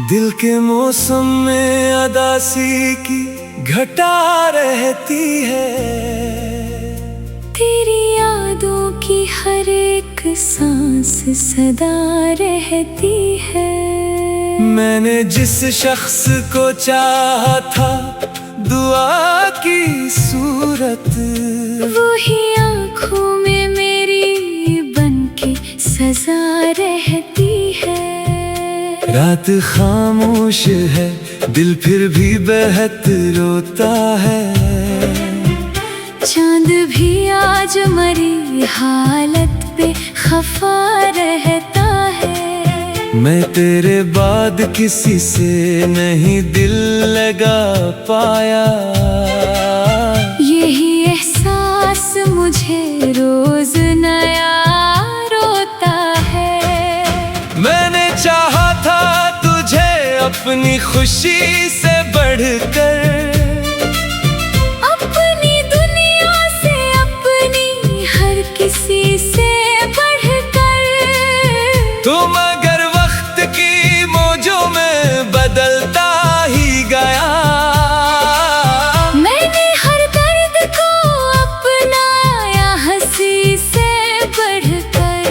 दिल के मौसम में अदासी की घटा रहती है। तेरी यादों की हर एक सांस सदा रहती है। मैंने जिस शख्स को चाहा था दुआ की सूरत, वही आँखों में मेरी बनके सजा रहती है। रात खामोश है दिल फिर भी बहत रोता है। चांद भी आज मरी हालत पे खफा रहता है। मैं तेरे बाद किसी से नहीं दिल लगा पाया। यही एहसास मुझे रोज नया रोता है। मैंने चाहा था तुझे अपनी खुशी से बढ़कर, अपनी दुनिया से अपनी हर किसी से बढ़कर। तुम अगर वक्त की मौजों में बदलता ही गया। मैंने हर दर्द को अपनाया हंसी से बढ़कर।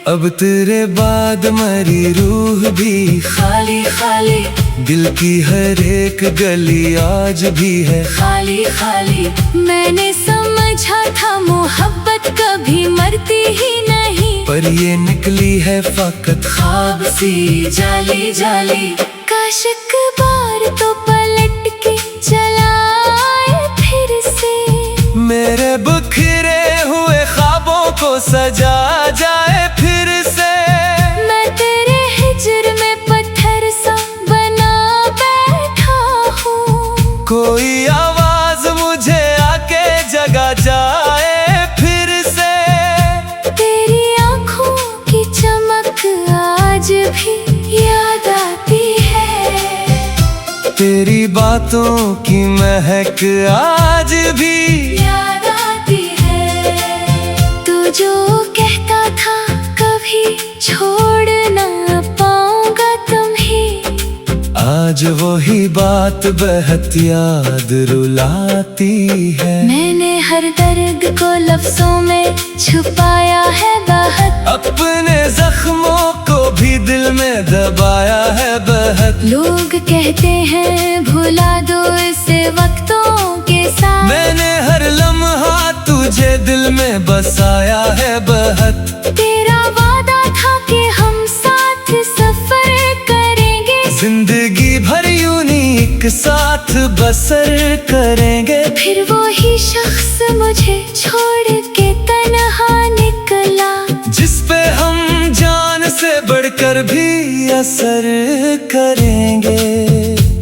अब तेरे बाद मरी रूह भी खाली खाली, दिल की हर एक गली आज भी है खाली खाली। मैंने समझा था मोहब्बत कभी मरती ही नहीं, पर ये निकली है फकत ख्वाब सी जाली जाली। काश एक बार तो पलट के चला आए फिर से। मेरे बिखरे हुए ख्वाबों को सजा जाए फिर से। मैं तेरे हिज्र में पत्थर सा बना बैठा हूँ। कोई आवाज मुझे आके जगा जाए फिर से। तेरी आँखों की चमक आज भी याद आती है। तेरी बातों की महक आज भी याद आती है। तू जो कहता था कभी छोड़ ना पाऊंगा तुम्हें, आज वही बात बेहद याद रुलाती है। मैंने हर दर्द को लफ्जों में छुपाया है बहुत। अपने जख्मों को भी दिल में दबाया है बहुत। लोग कहते हैं भुला दो इसे वक्तों के साथ। मैंने हर लम्हा तुझे दिल में बसाया है बहुत। तेरा वादा था कि हम साथ सफर करेंगे, जिंदगी भर यूं नहीं एक साथ बसर करेंगे। फिर वो ही शख्स मुझे छोड़ के तन्हा निकला, जिस पे हम जान से बढ़कर भी असर करेंगे।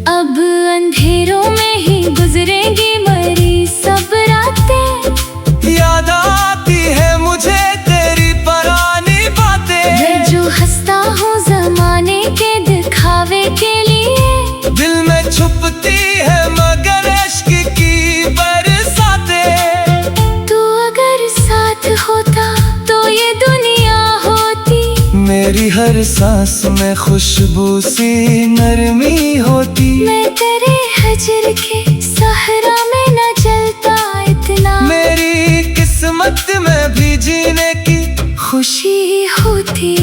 अब अंधेरों में ही गुजरेंगी मरी सब रातें। याद आती है मुझे तेरी पुरानी बातें। मैं जो हंसता हूँ जमाने के दिखावे के लिए, दिल में छुपती है मगर इश्क की बरसातें। तू अगर साथ होता तो ये दुनिया होती। मेरी हर सांस में खुशबू सी नरमी होती। मैं तेरे हजर के सहरा में न जलता इतना। मेरी किस्मत में भी जीने की खुशी होती।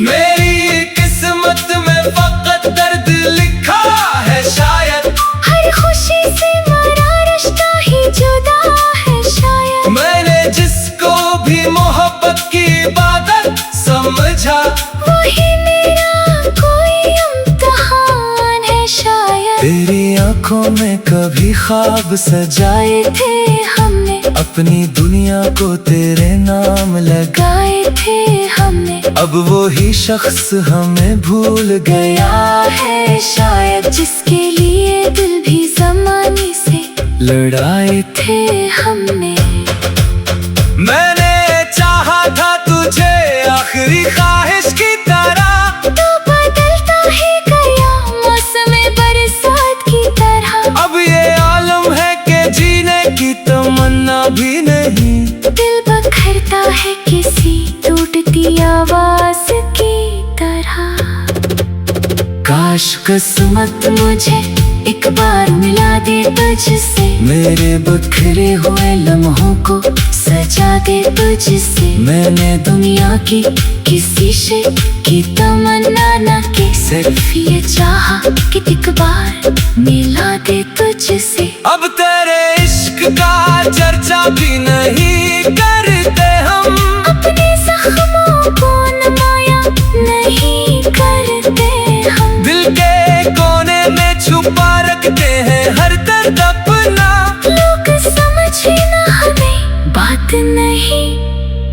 मेरी किस्मत में फकत दर्द लिखा है शायद। हर खुशी से मेरा रिश्ता ही जुदा है शायद। मैंने जिसको भी मोहब्बत की इबादत समझा, वही मेरा कोई इम्तिहान है शायद। तेरी आंखों में कभी ख्वाब सजाए थे हमने, अपनी दुनिया को तेरे नाम लगा। गाए थे हमने, अब वो ही शख्स हमें भूल गया है शायद। जिसके लिए दिल भी जमाने से लड़ाए थे हमने। मैंने चाहा था तुझे आखिरी ख्वाहिश की तरह, तो बदलता ही गया मौसम बरसात की तरह। अब ये आलम है कि जीने की तमन्ना भी नहीं। दिल बखरता है किसी टूटती आवाज की तरह। काश किस्मत मुझे एक बार मिला दे तुझसे, मेरे बिखरे हुए लम्हों को सजा दे तुझसे। मैंने दुनिया की किसी से की तमन्ना न की, सिर्फ ये चाहा कि एक बार मिला दे तुझसे। अब तेरे इश्क का चर्चा भी नहीं करते हम, अपने जख्मों को नुमाया नहीं करते हम। दिल के कोने में छुपा रखते हैं हर दर्द अपना, लोग समझे ना हमें बात नहीं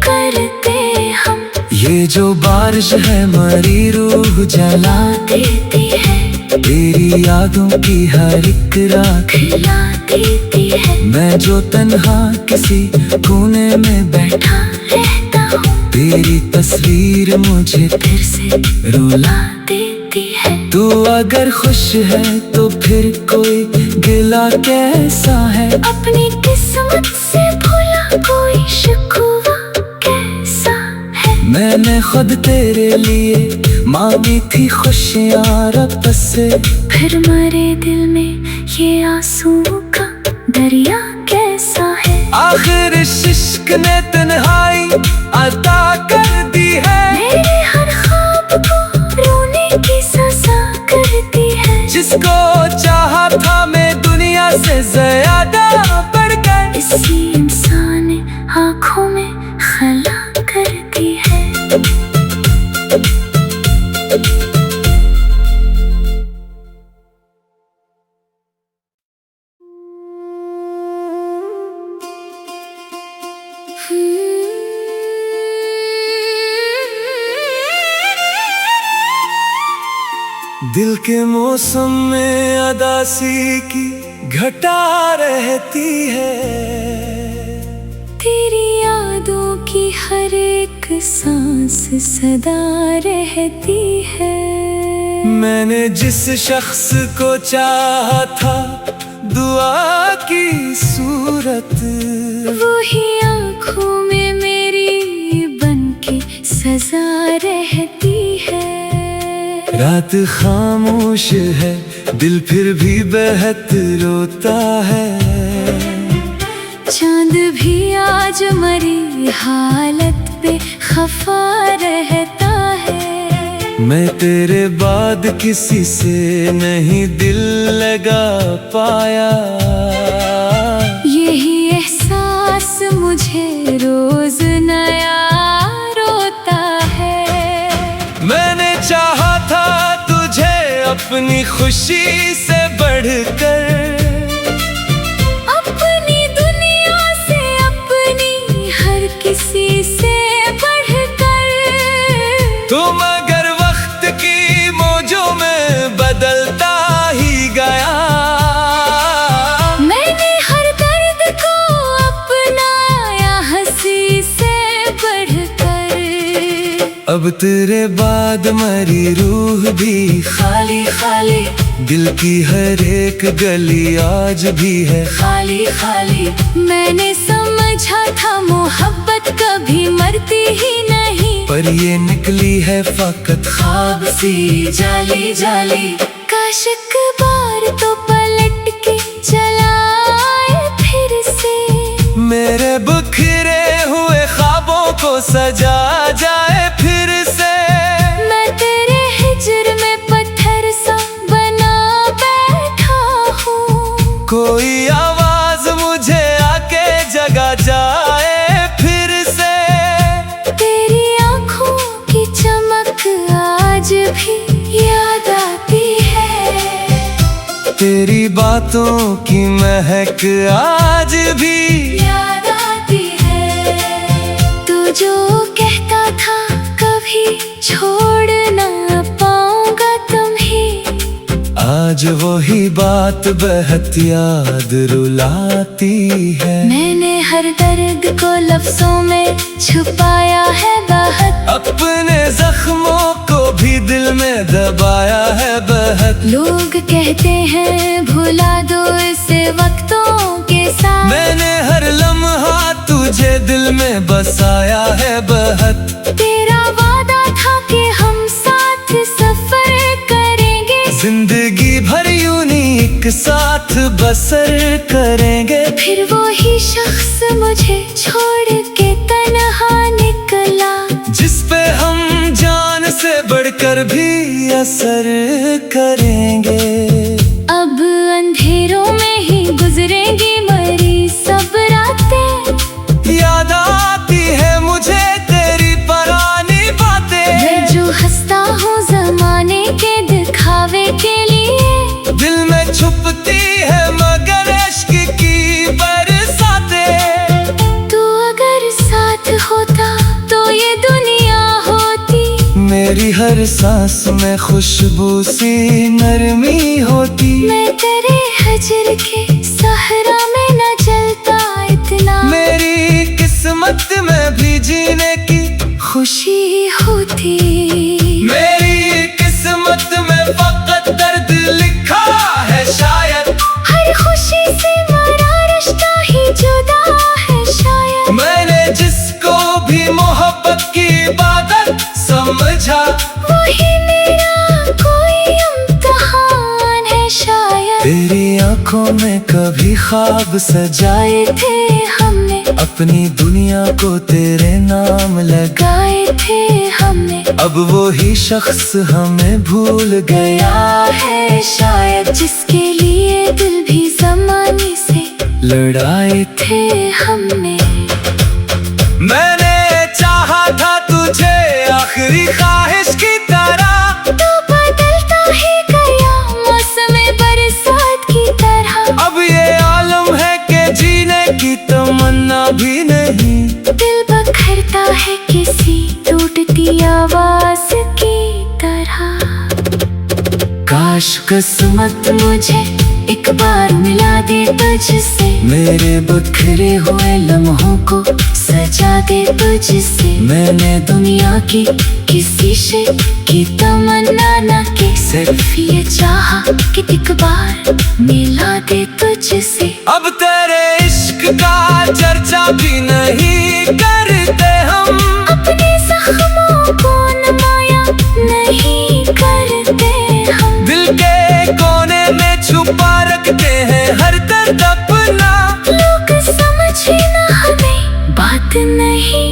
करते हम। ये जो बारिश है मरी रूह जला देती है, तेरी यादों की हर एक रात खिला देती है। मैं जो तन्हा किसी कोने में बैठा रहता हूँ, तेरी तस्वीर मुझे फिर से रुला देती है। तू अगर खुश है तो फिर कोई गिला कैसा है, अपनी किस्मत से भूला कोई शिकवा कैसा है। मैंने खुद तेरे लिए मांगी थी खुशियाँ रब से, फिर मरे दिल में ये आंसुओं का दरिया कैसा है। आखिर इस इश्क ने तन्हाई अता कर दी है, मेरे हर ख्वाब को रोने की सजा करती है। जिसको चाहा था मैं दुनिया से ज्यादा बढ़ गए, इसी इंसान ने आँखों में खला करती है। दिल के मौसम में अदासी की घटा रहती है, तेरी यादों की हर एक सांस सदा रहती है। मैंने जिस शख्स को चाहा था दुआ की सूरत, वही आँखों में मेरी बनके सजा रहती है। रात खामोश है दिल फिर भी बहत रोता है, चांद भी आज मरी हालत पे खफा रहता है। मैं तेरे बाद किसी से नहीं दिल लगा पाया, यही एहसास मुझे रोज नया रोता है। मैंने चाहा था तुझे अपनी खुशी से बढ़कर, अपनी दुनिया से अपनी हर किसी से बढ़कर। तुम अगर वक्त की मौजों में बदलता ही गया, मैंने हर दर्द को अपनाया हंसी से बढ़कर। अब तेरे बाद मरी रूह भी खाली खाली, दिल की हर एक गली आज भी है खाली खाली। मैंने समझा था मोहब्बत कभी मरती ही नहीं, पर ये निकली है फकत ख्वाब सी जाली जाली। काश एक बार तो पलट के चला आए फिर से, मेरे बिखरे हुए ख्वाबों को सजा जाए फिर से। मैं तेरे हिज्र में पत्थर सा बना बैठा हूँ, कोई आवाज मुझे आके जगा जाए फिर से। तेरी आँखों की चमक आज भी याद आती है, तेरी बातों की महक आज भी याद आती है। तू जो कहता था कभी छोड़ ना पाऊंगा तुम्हें, आज वही बात बेहद याद रुलाती है। मैंने हर दर्द को लफ्जों में छुपाया है बहुत, अपने जख्मों को भी दिल में दबाया है बहुत। लोग कहते हैं भुला दो इसे वक्तों के साथ, मैंने हर लम्हा तुझे दिल में बसाया है बहुत। तेरा वादा था कि हम साथ सफर करेंगे एक साथ बसर करेंगे। फिर वो ही शख्स मुझे छोड़ के तन्हा निकला, जिस पे हम जान से बढ़कर भी असर करेंगे। अब अंधेरों में ही गुजरेंगी मरी सब रातें, याद आती है मुझे तेरी पुरानी बातें। मैं जो हंसता हूँ जमाने के दिखावे के लिए, दिल में छुपती है मगर इश्क की बरसातें। तू अगर साथ होता तो ये दुनिया होती, मेरी हर सांस में खुशबू सी नरमी होती। मैं तेरे हजर के सहरा में न चलता इतना, मेरी किस्मत में भी जीने की खुशी होती। मेरी किस्मत में फकत दर्द लिखा है शायद, हर खुशी से मेरा रिश्ता ही जुदा है शायद। मैंने जिसको भी मोहब्बत की इबादत समझा, वही मेरा कोई इम्तिहान है शायद। तेरी आंखों में कभी ख्वाब सजाए थे हमने, अपनी दुनिया को तेरे नाम लगा। गाए थे हमने, अब वो ही शख्स हमें भूल गया है शायद। जिसके लिए दिल भी ज़माने से लड़ाए थे। थे हमने। मैंने चाहा था तुझे आखिरी ख्वाहिश की तरह, तो बदलता ही गया मौसम बरसात की तरह। अब ये आलम है कि जीने की तमन्ना भी नहीं। दिल बखरता है किसी टूटती आवाज की तरह। काश किस्मत मुझे एक बार मिला दे तुझसे, मेरे बिखरे हुए लम्हों को सजा दे तुझसे। मैंने दुनिया की किसी से की तमन्ना न की, सिर्फ ये चाहा कि एक बार मिला दे तुझसे। अब तेरे इश्क का चर्चा भी नहीं करते हम, अपने जख्मों को नुमाया नहीं करते हम। दिल के कोने में छुपा रखते हैं हर दर्द अपना। लोग समझे ना हमें, बात नहीं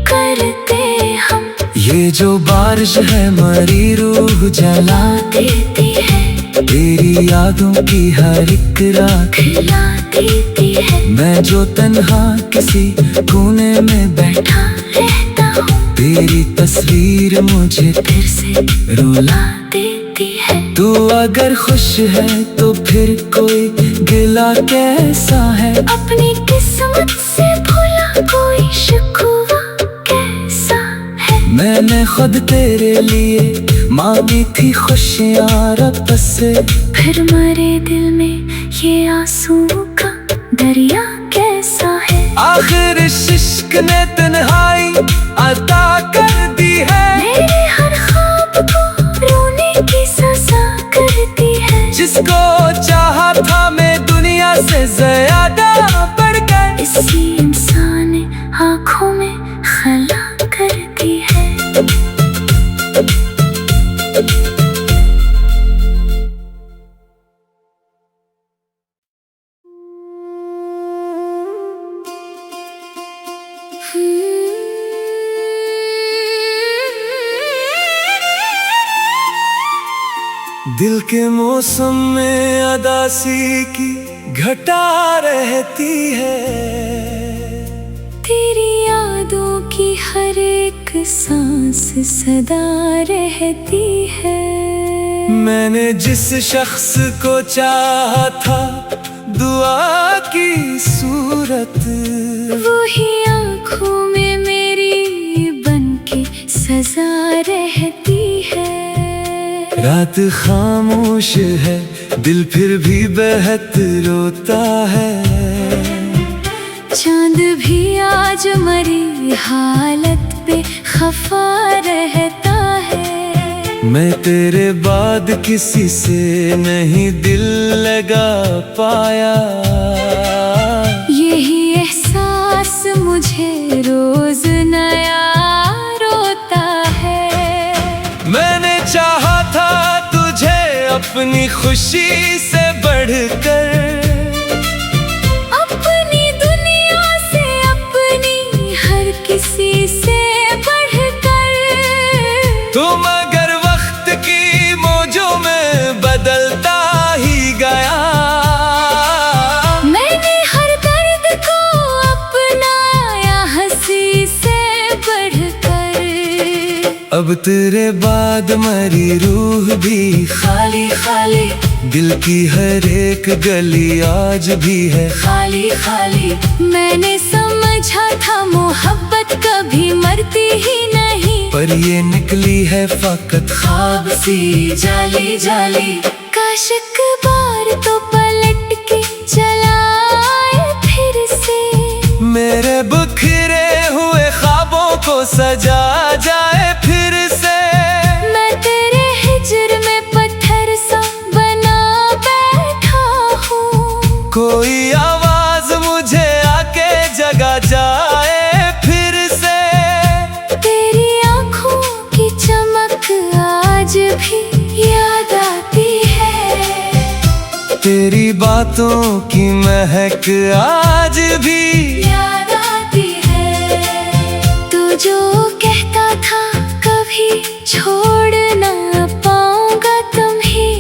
करते हम। ये जो बारिश है मरी रूह जला देती है, तेरी यादों की हर एक रात खिला देती है। मैं जो तन्हा किसी कोने में बैठा, रहता हूँ तेरी तस्वीर मुझे फिर से रुला देती है। तू अगर खुश है तो फिर कोई गिला कैसा है। अपनी किस्मत से भूला कोई शिकवा कैसा है। मैंने खुद तेरे लिए मांगी थी खुशियाँ रब से, फिर मरे दिल में ये आंसुओं का दरिया कैसा है। आखिर इस इश्क ने तन्हाई अता कर दी है। मेरे हर ख्वाब को रोने की सजा करती है। जिसको चाहा था मैं दुनिया से ज्यादा बढ़ गए, इसी इंसान ने आँखों में खला कर दी है। दिल के मौसम में अदासी की घटा रहती है। तेरी यादों की हर एक सांस सदा रहती है। मैंने जिस शख्स को चाहा था दुआ की सूरत, वही आँखों में मेरी बनके सजा रहती है। रात खामोश है दिल फिर भी बेहद रोता है। चांद भी आज मरी हालत पे खफा रहता है। मैं तेरे बाद किसी से नहीं दिल लगा पाया। यही एहसास मुझे रोज नया रोता है। मैंने चाहा था तुझे अपनी खुशी से बढ़ अब तेरे बाद मेरी रूह भी खाली खाली, दिल की हर एक गली आज भी है खाली खाली। मैंने समझा था मोहब्बत कभी मरती ही नहीं, पर ये निकली है फकत ख्वाब सी जाली जाली। काश एक बार तो पलट के चला आए फिर से, मेरे बिखरे हुए ख्वाबों को सजा जाए फिर से। मैं तेरे हिजर में पत्थर सा बना बैठा हूँ, कोई आवाज मुझे आके जगा जाए फिर से। तेरी आँखों की चमक आज भी याद आती है, तेरी बातों की महक आज भी याद आती है। तू जो कहता था कभी छोड़ ना पाऊंगा तुम्हें,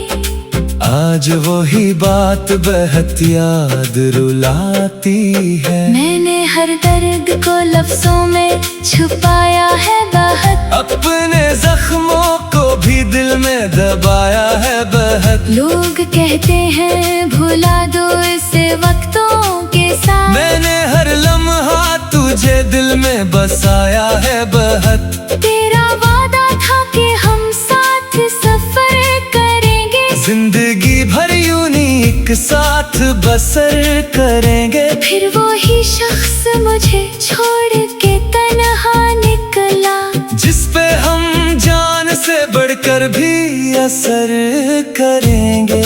आज वही बात बेहद याद रुलाती है। मैंने हर दर्द को लफ्जों में छुपाया है बहुत, अपने जख्मों को भी दिल में दबाया है बहुत। लोग कहते हैं भुला दो इसे वक्तों के साथ, मैंने हर लम्हा तुझे दिल में बसाया है बहुत। तेरा वादा था कि हम साथ सफर करेंगे, जिंदगी भर यूं नहीं एक साथ बसर करेंगे। फिर वो ही शख्स मुझे छोड़ के तन्हा निकला, जिस पे हम जान से बढ़कर भी असर करेंगे।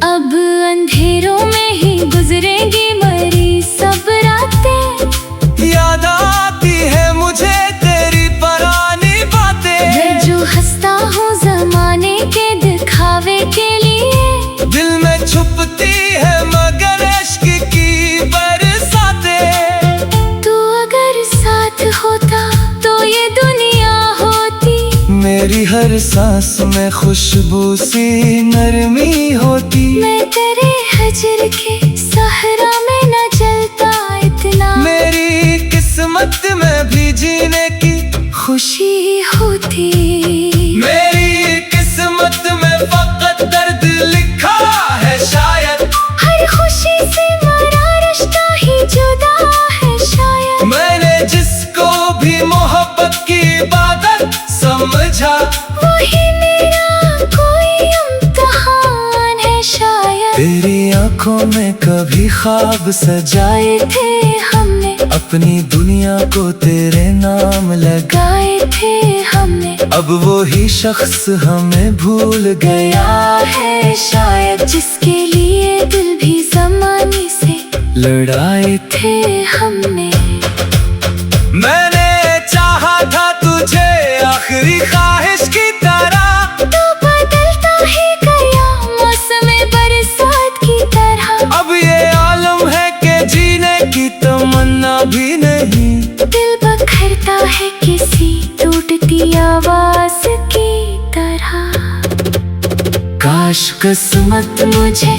अब अंधेरों में ही गुजरेंगी मरी सब रातें, याद आती है मुझे तेरी पुरानी बातें। मैं जो हंसता हूँ जमाने के दिखावे के लिए, दिल में छुपती है मगर इश्क की बरसातें। तू अगर साथ होता तो ये दुनिया होती, मेरी हर सांस में खुशबू सी नरमी होती। मैं तेरे हजर के सहरा में न जलता इतना, मेरी किस्मत में भी जीने की खुशी होती। मेरी किस्मत में फकत दर्द लिखा है शायद, हर खुशी से मेरा रिश्ता ही जुदा है शायद। मैंने जिसको भी मोहब्बत की इबादत समझा, वही मेरा कोई इम्तिहान है शायद। तेरी आंखों में कभी ख्वाब सजाए थे हमने, अपनी दुनिया को तेरे नाम लगा। गाए थे हमने, अब वो ही शख्स हमें भूल गया है शायद। जिसके लिए दिल भी ज़माने से लड़ाए थे हमने। मैंने चाहा था तुझे आखिरी ख्वाहिश की तरह, तो बदलता ही गया मौसम बरसात की तरह। अब ये आलम है कि जीने की तमन्ना भी नहीं। दिल बखरता है किसी टूटती आवाज की तरह। काश किस्मत मुझे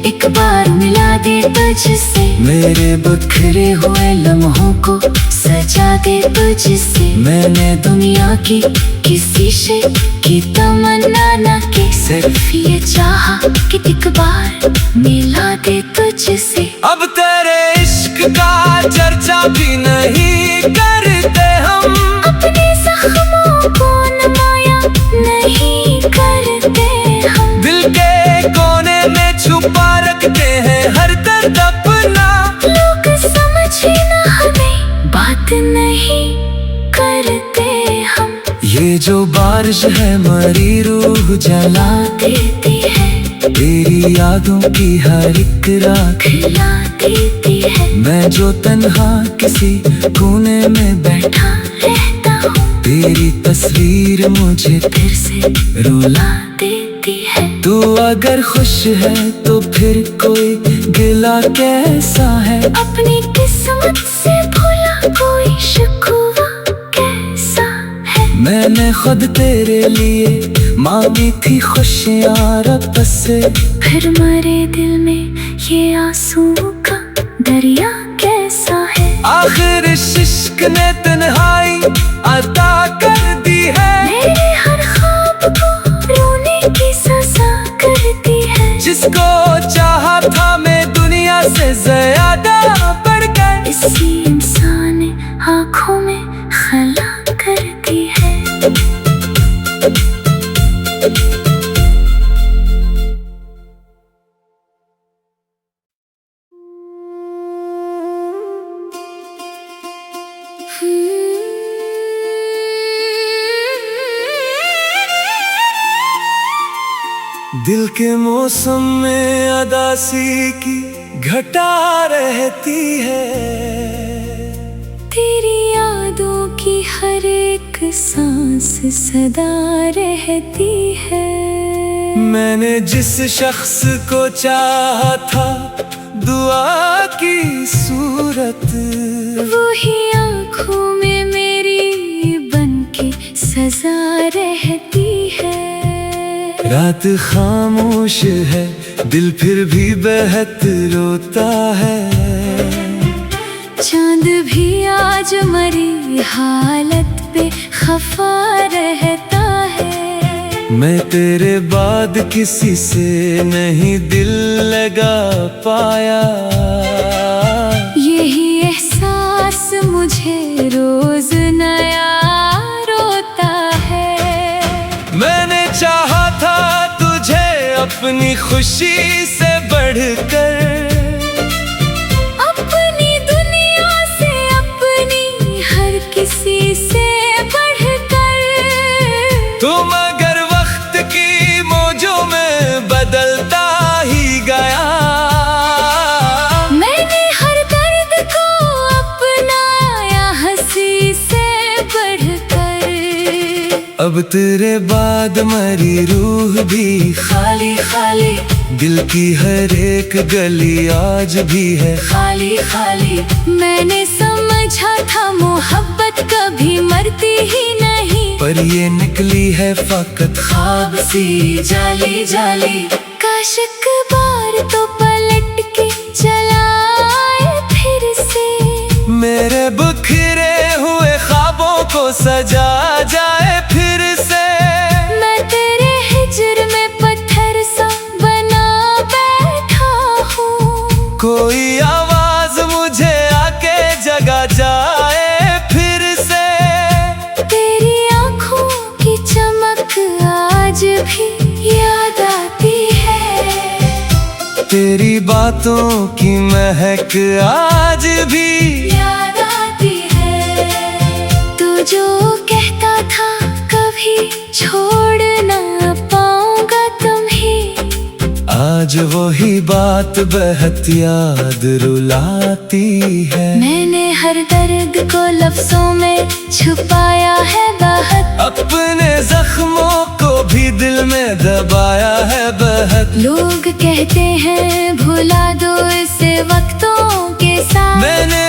एक बार मिला दे तुझसे, मेरे बिखरे हुए लम्हों को सजा दे तुझसे। मैंने दुनिया की किसी से की तमन्ना न के, सिर्फ ये चाहा कि एक बार मिला दे तुझसे। अब तेरे इश्क का चर्चा भी नहीं करते हम, अपने जख्मों को नुमाया नहीं करते हम। दिल के कोने में छुपा रखते हैं हर दर्द अपना। लोग समझे ना हमें, बात नहीं करते हम। ये जो बारिश है मरी रूह जला देती है, तेरी यादों की हर एक रात खिला देती है। मैं जो तन्हा किसी कोने में बैठा रहता हूँ, तेरी तस्वीर मुझे फिर से रुला देती है। तू अगर खुश है तो फिर कोई गिला कैसा है। अपनी किस्मत से भूला कोई शिकवा कैसा है। मैंने खुद तेरे लिए मांगी थी खुशियाँ रब से, फिर मरे दिल में ये आंसुओं का दरिया कैसा है। आखिर इस इश्क ने तन्हाई अता कर दी है। दिल के मौसम में अदासी की घटा रहती है। तेरी यादों की हर एक सांस सदा रहती है। मैंने जिस शख्स को चाहा था दुआ की सूरत, वही आँखों में मेरी बनके सजा रहती है। रात खामोश है दिल फिर भी बहत रोता है। चांद भी आज मरी हालत पे खफा रहता है। मैं तेरे बाद किसी से नहीं दिल लगा पाया। यही एहसास मुझे रोज नया रोता है। मैंने चाहा था तुझे अपनी खुशी से बढ़कर, अपनी दुनिया से अपनी हर किसी से बढ़कर। तुम अगर वक्त की मौजों में बदलता ही गया। मैंने हर दर्द को अपनाया हंसी से बढ़कर। अब तेरे बाद मरी रूह भी खाली खाली, दिल की हर एक गली आज भी है खाली खाली। मैंने समझा था मोहब्बत कभी मरती ही नहीं, पर ये निकली है फकत ख्वाब सी जाली जाली। काश एक बार तो पलट के चला आए फिर से। मेरे बिखरे हुए ख्वाबों को सजा जाए फिर से। मैं तेरे हिज्र में पत्थर सा बना बैठा हूँ। कोई आवाज मुझे आके जगा जाए फिर से। तेरी आँखों की चमक आज भी याद आती है। तेरी बातों की महक आज भी याद आती है। तू जो कहता था कभी छोड़ ना पाऊंगा तुम्हें, आज वही बात बेहद याद रुलाती है। मैंने हर दर्द को लफ्जों में छुपाया है बहुत। अपने जख्मों को भी दिल में दबाया है बहुत। लोग कहते हैं भुला दो इसे वक्तों के साथ। मैंने